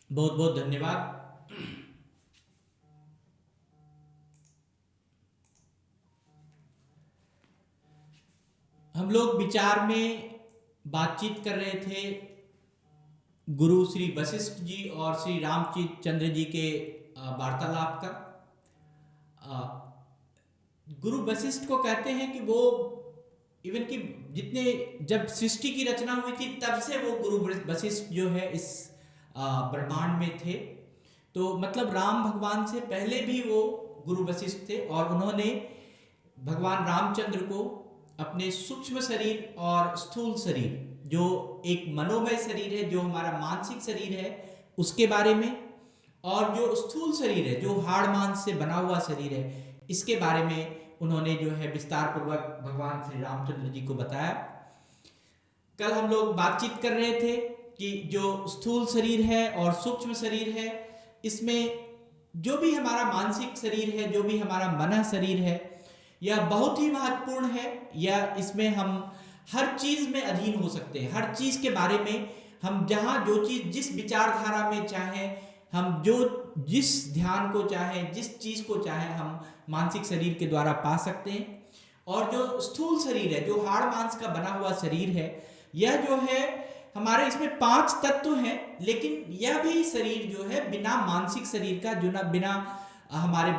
बहुत बहुत धन्यवाद। हम लोग विचार में बातचीत कर रहे थे गुरु श्री वशिष्ठ जी और श्री रामचंद्र जी के वार्तालाप का। गुरु वशिष्ठ को कहते हैं कि वो इवन कि जितने जब सृष्टि की रचना हुई थी तब से वो गुरु वशिष्ठ जो है इस ब्रह्मांड में थे। तो मतलब राम भगवान से पहले भी वो गुरु वशिष्ठ थे और उन्होंने भगवान रामचंद्र को अपने सूक्ष्म शरीर और स्थूल शरीर, जो एक मनोमय शरीर है, जो हमारा मानसिक शरीर है, उसके बारे में, और जो स्थूल शरीर है, जो हाड़ मांस से बना हुआ शरीर है, इसके बारे में उन्होंने जो है विस्तार पूर्वक भगवान श्री रामचंद्र जी को बताया। कल हम लोग बातचीत कर रहे थे कि जो स्थूल शरीर है और सूक्ष्म शरीर है, इसमें जो भी हमारा मानसिक शरीर है, जो भी हमारा मन शरीर है, यह बहुत ही महत्वपूर्ण है। या इसमें हम हर चीज में अधीन हो सकते हैं, हर चीज के बारे में हम जहाँ जो चीज जिस विचारधारा में चाहे, हम जो जिस ध्यान को चाहे, जिस चीज को चाहे, हम मानसिक शरीर के द्वारा पा सकते हैं। और जो स्थूल शरीर है, जो हाड़ मांस का बना हुआ शरीर है, यह जो है हमारे इसमें 5 तत्व हैं, लेकिन यह भी शरीर जो है बिना मानसिक शरीर का, जो ना बिना हमारे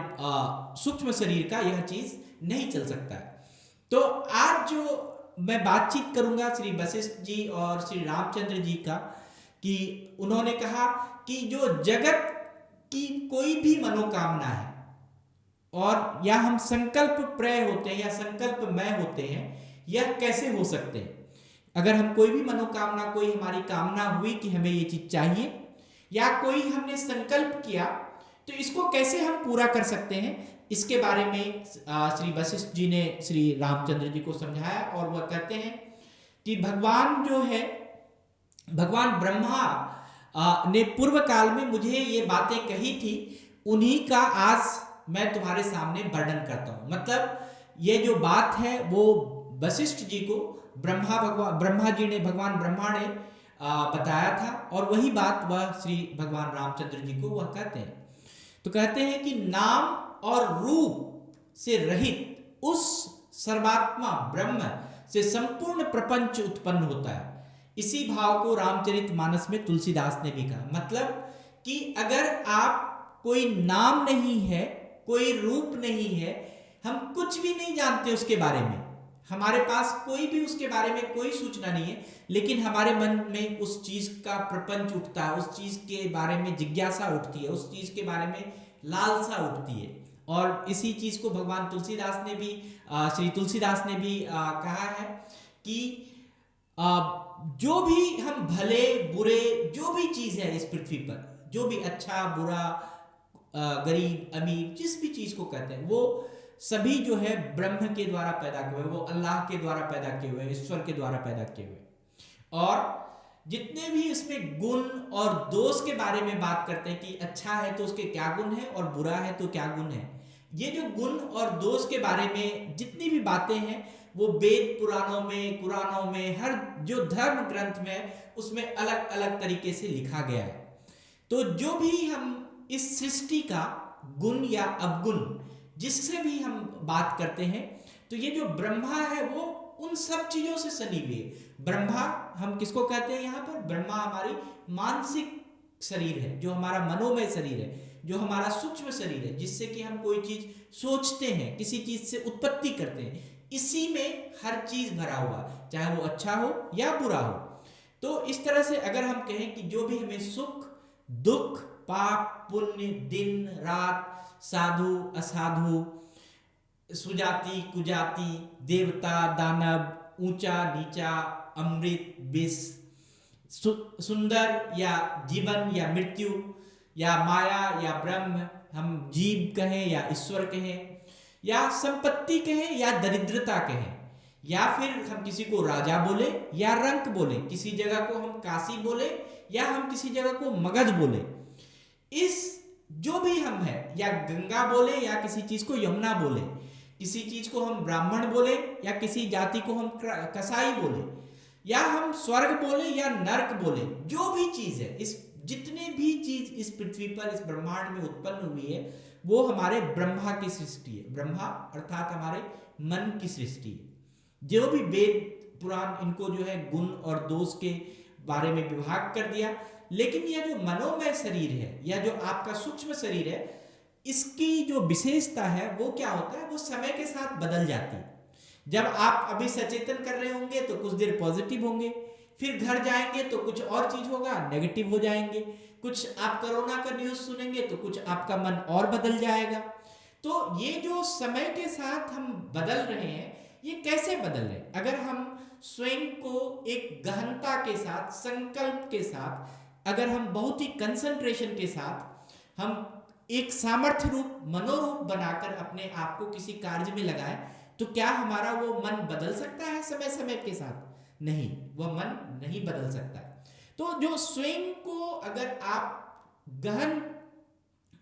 सूक्ष्म शरीर का यह चीज नहीं चल सकता है। तो आज जो मैं बातचीत करूंगा श्री वशिष्ठ जी और श्री रामचंद्र जी का, कि उन्होंने कहा कि जो जगत की कोई भी मनोकामना है, और या हम संकल्प प्रय होते हैं या संकल्पमय होते हैं, यह कैसे हो सकते हैं। अगर हम कोई भी मनोकामना, कोई हमारी कामना हुई कि हमें ये चीज चाहिए, या कोई हमने संकल्प किया, तो इसको कैसे हम पूरा कर सकते हैं, इसके बारे में श्री वशिष्ठ जी ने श्री रामचंद्र जी को समझाया। और वह कहते हैं कि भगवान जो है, भगवान ब्रह्मा ने पूर्व काल में मुझे ये बातें कही थी, उन्हीं का आज मैं तुम्हारे सामने वर्णन करता हूं। मतलब ये जो बात है वो वशिष्ठ जी को ब्रह्मा जी ने, भगवान ब्रह्मा ने बताया था, और वही बात वह श्री भगवान रामचंद्र जी को वह कहते हैं। तो कहते हैं कि नाम और रूप से रहित उस सर्वात्मा ब्रह्म से संपूर्ण प्रपंच उत्पन्न होता है। इसी भाव को रामचरितमानस में तुलसीदास ने भी कहा। मतलब कि अगर आप, कोई नाम नहीं है, कोई रूप नहीं है, हम कुछ भी नहीं जानते उसके बारे में, हमारे पास कोई भी उसके बारे में कोई सूचना नहीं है, लेकिन हमारे मन में उस चीज का प्रपंच उठता है, उस चीज के बारे में जिज्ञासा उठती है, उस चीज के बारे में लालसा उठती है। और इसी चीज को भगवान तुलसीदास ने भी, श्री तुलसीदास ने भी कहा है कि जो भी हम भले बुरे जो भी चीज है इस पृथ्वी पर, जो भी अच्छा बुरा, गरीब अमीर, जिस भी चीज को कहते हैं, वो सभी जो है ब्रह्म के द्वारा पैदा किए हुए, वो अल्लाह के द्वारा पैदा किए हुए, ईश्वर के द्वारा पैदा किए हुए। और जितने भी इसमें गुण और दोष के बारे में बात करते हैं कि अच्छा है तो उसके क्या गुण है और बुरा है तो क्या गुण है, ये जो गुण और दोष के बारे में जितनी भी बातें हैं, वो वेद पुराणों में, कुरानों में, हर जो धर्म ग्रंथ में, उसमें अलग अलग तरीके से लिखा गया है। तो जो भी हम इस सृष्टि का गुण या अवगुण जिससे भी हम बात करते हैं, तो ये जो ब्रह्मा है वो उन सब चीजों से सनी हुई है। ब्रह्मा हम किसको कहते हैं यहाँ पर? ब्रह्मा हमारी मानसिक शरीर है, जो हमारा मनोमय शरीर है, जो हमारा सूक्ष्म शरीर है, जिससे कि हम कोई चीज सोचते हैं, किसी चीज से उत्पत्ति करते हैं, इसी में हर चीज भरा हुआ, चाहे वो अच्छा हो या बुरा हो। तो इस तरह से अगर हम कहें कि जो भी हमें सुख दुख, पाप पुण्य, दिन रात, साधु असाधु, सुजाति कुजाति, देवता दानव, ऊंचा नीचा, अमृत विष, सुंदर या जीवन या मृत्यु, या माया या ब्रह्म, हम जीव कहें या ईश्वर कहें, या संपत्ति कहें या दरिद्रता कहें, या फिर हम किसी को राजा बोले या रंक बोले, किसी जगह को हम काशी बोले या हम किसी जगह को मगध बोले, इस जो भी हम है, या गंगा बोले या किसी चीज को यमुना बोले, किसी चीज को हम ब्राह्मण बोले या किसी जाति को हम कसाई बोले, या हम स्वर्ग बोले या नरक बोले, जो भी चीज है, इस जितने भी चीज चीज इस पृथ्वी पर, इस ब्रह्मांड में उत्पन्न हुई है, वो हमारे ब्रह्मा की सृष्टि है। ब्रह्मा अर्थात हमारे मन की सृष्टि है। जो भी वेद पुराण इनको जो है गुण और दोष के बारे में विभाग कर दिया, लेकिन यह जो मनोमय शरीर है या जो आपका सूक्ष्म शरीर है, इसकी जो विशेषता है वो क्या होता है, वो समय के साथ बदल जाती है। जब आप अभी सचेतन कर रहे होंगे तो कुछ देर पॉजिटिव होंगे, फिर घर जाएंगे तो कुछ और चीज होगा, नेगेटिव हो जाएंगे। कुछ आप कोरोना का न्यूज सुनेंगे तो कुछ आपका मन और बदल जाएगा। तो ये जो समय के साथ हम बदल रहे हैं, ये कैसे बदल रहे हैं? अगर हम स्वयं को एक गहनता के साथ, संकल्प के साथ, अगर हम बहुत ही कंसंट्रेशन के साथ हम एक सामर्थ्य रूप, मनोरूप बनाकर अपने आप को किसी कार्य में लगाएं, तो क्या हमारा वो मन बदल सकता है समय समय के साथ? नहीं, वह मन नहीं बदल सकता। तो जो स्वयं को अगर आप गहन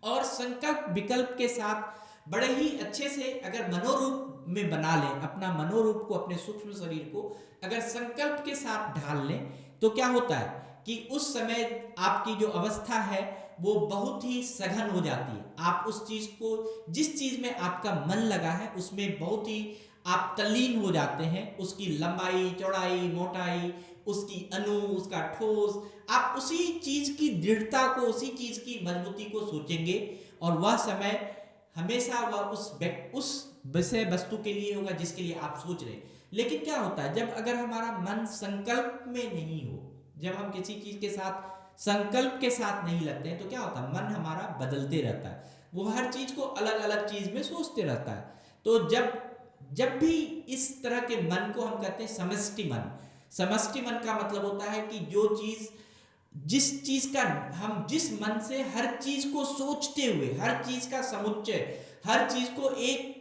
और संकल्प विकल्प के साथ बड़े ही अच्छे से अगर मनोरूप में बना लें, अपना मनोरूप को, अपने सूक्ष्म शरीर को अगर संकल्प के साथ ढाल लें, तो क्या होता है कि उस समय आपकी जो अवस्था है वो बहुत ही सघन हो जाती है। आप उस चीज को, जिस चीज में आपका मन लगा है उसमें बहुत ही आप तल्लीन हो जाते हैं। उसकी लंबाई, चौड़ाई, मोटाई, उसकी अणु, उसका ठोस, आप उसी चीज की दृढ़ता को, उसी चीज की मजबूती को सोचेंगे, और वह समय हमेशा वह उस विषय वस्तु के लिए होगा जिसके लिए आप सोच रहे हैं। लेकिन क्या होता है, जब अगर हमारा मन संकल्प में नहीं हो, जब हम किसी चीज के साथ संकल्प के साथ नहीं लगते हैं, तो क्या होता है, मन हमारा बदलते रहता है। वो हर चीज को अलग अलग चीज में सोचते रहता है। तो जब भी इस तरह के मन को हम कहते हैं समष्टि मन। समष्टि मन का मतलब होता है कि जो चीज, जिस चीज का हम, जिस मन से हर चीज को सोचते हुए, हर चीज का समुच्चय, हर चीज को एक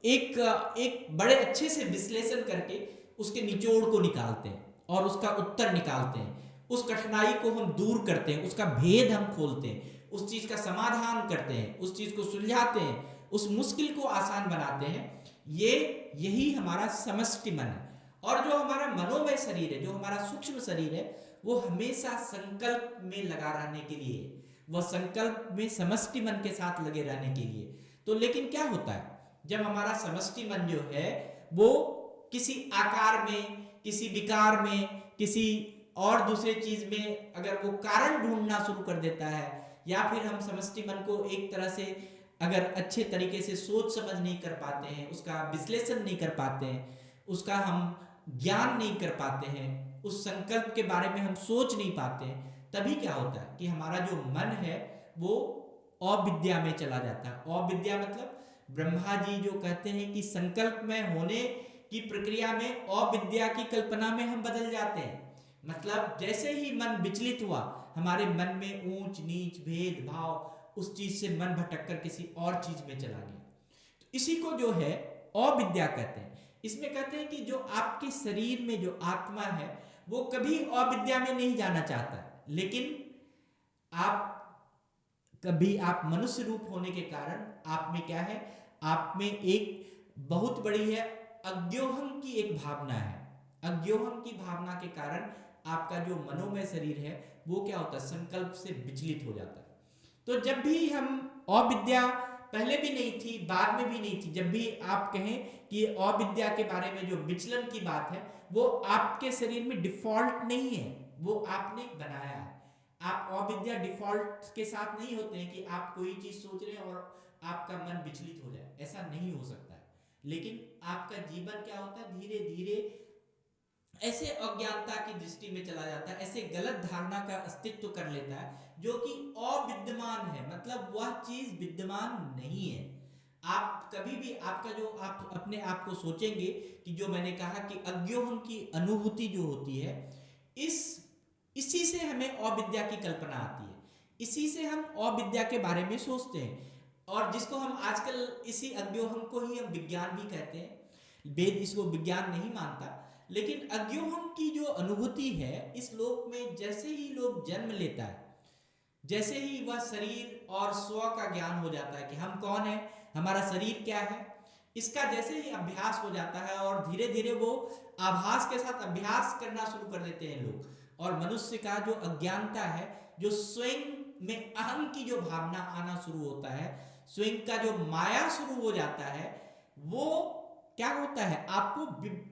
एक एक बड़े अच्छे से विश्लेषण करके उसके निचोड़ को निकालते हैं और उसका उत्तर निकालते हैं, उस कठिनाई को हम दूर करते हैं, उसका भेद हम खोलते हैं, उस चीज का समाधान करते हैं, उस चीज को सुलझाते हैं, उस मुश्किल को आसान बनाते हैं। यही हमारा समष्टि मन है। और जो हमारा मनोमय शरीर है, जो हमारा सूक्ष्म शरीर है, वो हमेशा संकल्प में लगा रहने के लिए, वह संकल्प में समष्टि मन के साथ लगे रहने के लिए। तो लेकिन क्या होता है, जब हमारा समष्टि मन जो है वो किसी आकार में, किसी विकार में, किसी और दूसरे चीज में अगर वो कारण ढूंढना शुरू कर देता है, या फिर हम समष्टि मन को एक तरह से अगर अच्छे तरीके से सोच समझ नहीं कर पाते हैं, उसका विश्लेषण नहीं कर पाते हैं, उसका हम ज्ञान नहीं कर पाते हैं, उस संकल्प के बारे में हम सोच नहीं पाते हैं, तभी क्या होता है कि हमारा जो मन है वो अविद्या में चला जाता है। अविद्या मतलब ब्रह्मा जी जो कहते हैं कि संकल्प में होने की प्रक्रिया में अविद्या की कल्पना में हम बदल जाते हैं। मतलब जैसे ही मन विचलित हुआ, हमारे मन में ऊंच नीच, भेद भाव, उस चीज से मन भटककर किसी और चीज में चला गया। तो इसी को जो है अविद्या कहते हैं। इसमें कहते हैं कि जो आपके शरीर में जो आत्मा है वो कभी अविद्या में नहीं जाना चाहता, लेकिन आप मनुष्य रूप होने के कारण आप में क्या है, आप में एक बहुत बड़ी है अज्ञोहम की एक भावना है। अज्ञोहम की भावना के कारण आपका जो मनोमय शरीर है वो क्या होता है, संकल्प से विचलित हो जाता है। तो जब भी हम अविद्या, पहले भी नहीं थी, बाद में भी नहीं थी, जब भी आप कहें कि अविद्या के बारे में जो विचलन की बात है, वो आपके शरीर में डिफॉल्ट नहीं है, वो आपने बनाया है। आप अविद्या डिफॉल्ट के साथ नहीं होते हैं कि आप कोई चीज सोच रहे हैं और आपका मन विचलित हो जाए, ऐसा नहीं हो सकता है। लेकिन आपका जीवन क्या होता है, धीरे धीरे ऐसे अज्ञानता की दृष्टि में चला जाता है, ऐसे गलत धारणा का अस्तित्व कर लेता है जो कि अविद्यमान है, मतलब वह चीज विद्यमान नहीं है। आप कभी भी आपका जो आप अपने आप को सोचेंगे कि जो मैंने कहा कि अज्ञोहम की अनुभूति जो होती है, इसी से हमें अविद्या की कल्पना आती है, इसी से हम अविद्या के बारे में सोचते हैं, और जिसको हम आजकल इसी अज्ञोहम को ही हम विज्ञान भी कहते हैं। वेद इसको विज्ञान नहीं मानता, लेकिन अज्ञोहम की जो अनुभूति है इस लोक में, जैसे ही लोग जन्म लेता है, जैसे ही वह शरीर और स्व का ज्ञान हो जाता है कि हम कौन है, हमारा शरीर क्या है, इसका जैसे ही अभ्यास हो जाता है और धीरे धीरे वो आभास के साथ अभ्यास करना शुरू कर देते हैं लोग, और मनुष्य का जो अज्ञानता है जो स्वयं में अहम की जो भावना आना शुरू होता है, स्वयं का जो माया शुरू हो जाता है, वो क्या होता है, आपको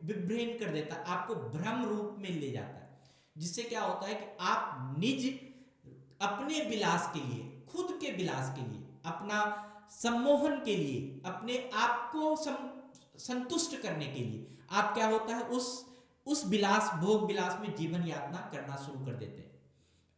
विभ्रेन कर देता है, आपको भ्रम रूप में ले जाता है, जिससे क्या होता है कि आप निज अपने विलास के लिए, खुद के विलास के लिए, अपना सम्मोहन के लिए, अपने आप को संतुष्ट करने के लिए आप क्या होता है उस विलास, भोग विलास में जीवन यातना करना शुरू कर देते हैं।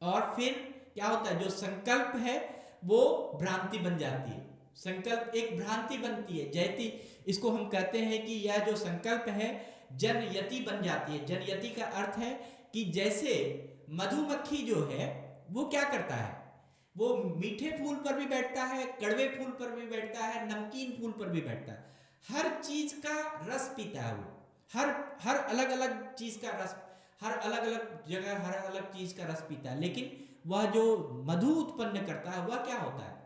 और फिर क्या होता है, जो संकल्प है वो भ्रांति बन जाती है, संकल्प एक भ्रांति बनती है, जयति इसको हम कहते हैं कि यह जो संकल्प है जनयति बन जाती है। जनयति का अर्थ है कि जैसे मधुमक्खी जो है वो क्या करता है, वो मीठे फूल पर भी बैठता है, कड़वे फूल पर भी बैठता है, नमकीन फूल पर भी बैठता है, हर चीज का रस पीता है वो, हर अलग अलग चीज का रस, हर अलग अलग जगह हर अलग चीज का रस पीता है, लेकिन वह जो मधु उत्पन्न करता है वह क्या होता है,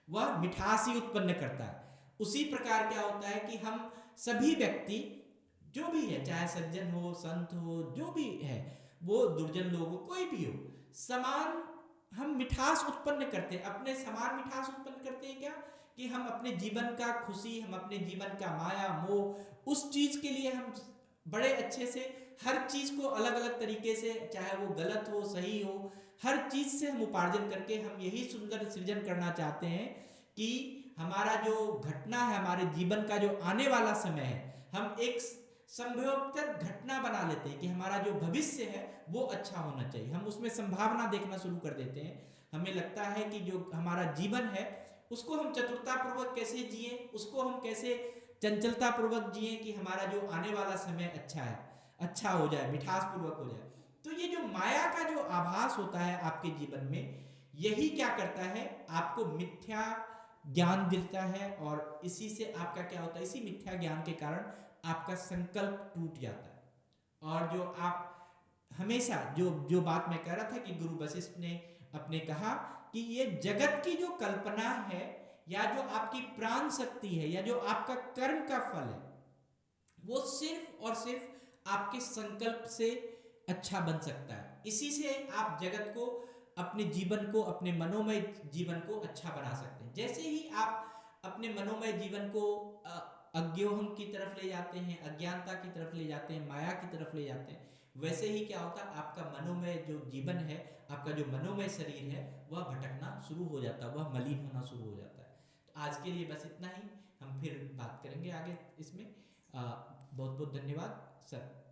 वह मिठास ही उत्पन्न करता है। उसी प्रकार क्या होता है कि हम सभी व्यक्ति जो भी है, चाहे सज्जन हो, संत हो, जो भी है, वो दुर्जन लोग हो, कोई भी हो, समान हम मिठास उत्पन्न करते हैं, अपने समान मिठास उत्पन्न करते हैं। क्या कि हम अपने जीवन का खुशी, हम अपने जीवन का माया मोह, उस चीज के लिए हम बड़े अच्छे से हर चीज को अलग अलग तरीके से, चाहे वो गलत हो सही हो, हर चीज से हम उपार्जन करके हम यही सुंदर सृजन करना चाहते हैं कि हमारा जो घटना है, हमारे जीवन का जो आने वाला समय है, हम एक संभवतर घटना बना लेते हैं कि हमारा जो भविष्य है वो अच्छा होना चाहिए, हम उसमें संभावना देखना शुरू कर देते हैं। हमें लगता है कि जो हमारा जीवन है उसको हम चतुरता पूर्वक कैसे जिए, उसको हम कैसे चंचलता पूर्वक जिए कि हमारा जो आने वाला समय अच्छा है, अच्छा हो जाए, मिठास पूर्वक हो जाए। तो ये जो माया का जो आभास होता है आपके जीवन में, यही क्या करता है, आपको मिथ्या ज्ञान देता है, और इसी से आपका क्या होता है, इसी मिथ्या ज्ञान के कारण आपका संकल्प टूट जाता है। और जो आप हमेशा जो जो बात मैं कह रहा था कि गुरु वशिष्ठ ने अपने कहा कि ये जगत की जो कल्पना है, या जो आपकी प्राण शक्ति है, या जो आपका कर्म का फल है, वो सिर्फ और सिर्फ आपके संकल्प से अच्छा बन सकता है। इसी से आप जगत को, अपने जीवन को, अपने मनोमय जीवन को अच्छा बना सकते हैं। जैसे ही आप अपने मनोमय जीवन को अज्ञोहम की तरफ ले जाते हैं, अज्ञानता की तरफ ले जाते हैं, माया की तरफ ले जाते हैं, वैसे ही क्या होता है, आपका मनोमय जो जीवन है, आपका जो मनोमय शरीर है, वह भटकना शुरू हो जाता है, वह मलिन होना शुरू हो जाता है। तो आज के लिए बस इतना ही, हम फिर बात करेंगे आगे इसमें। बहुत बहुत धन्यवाद सर।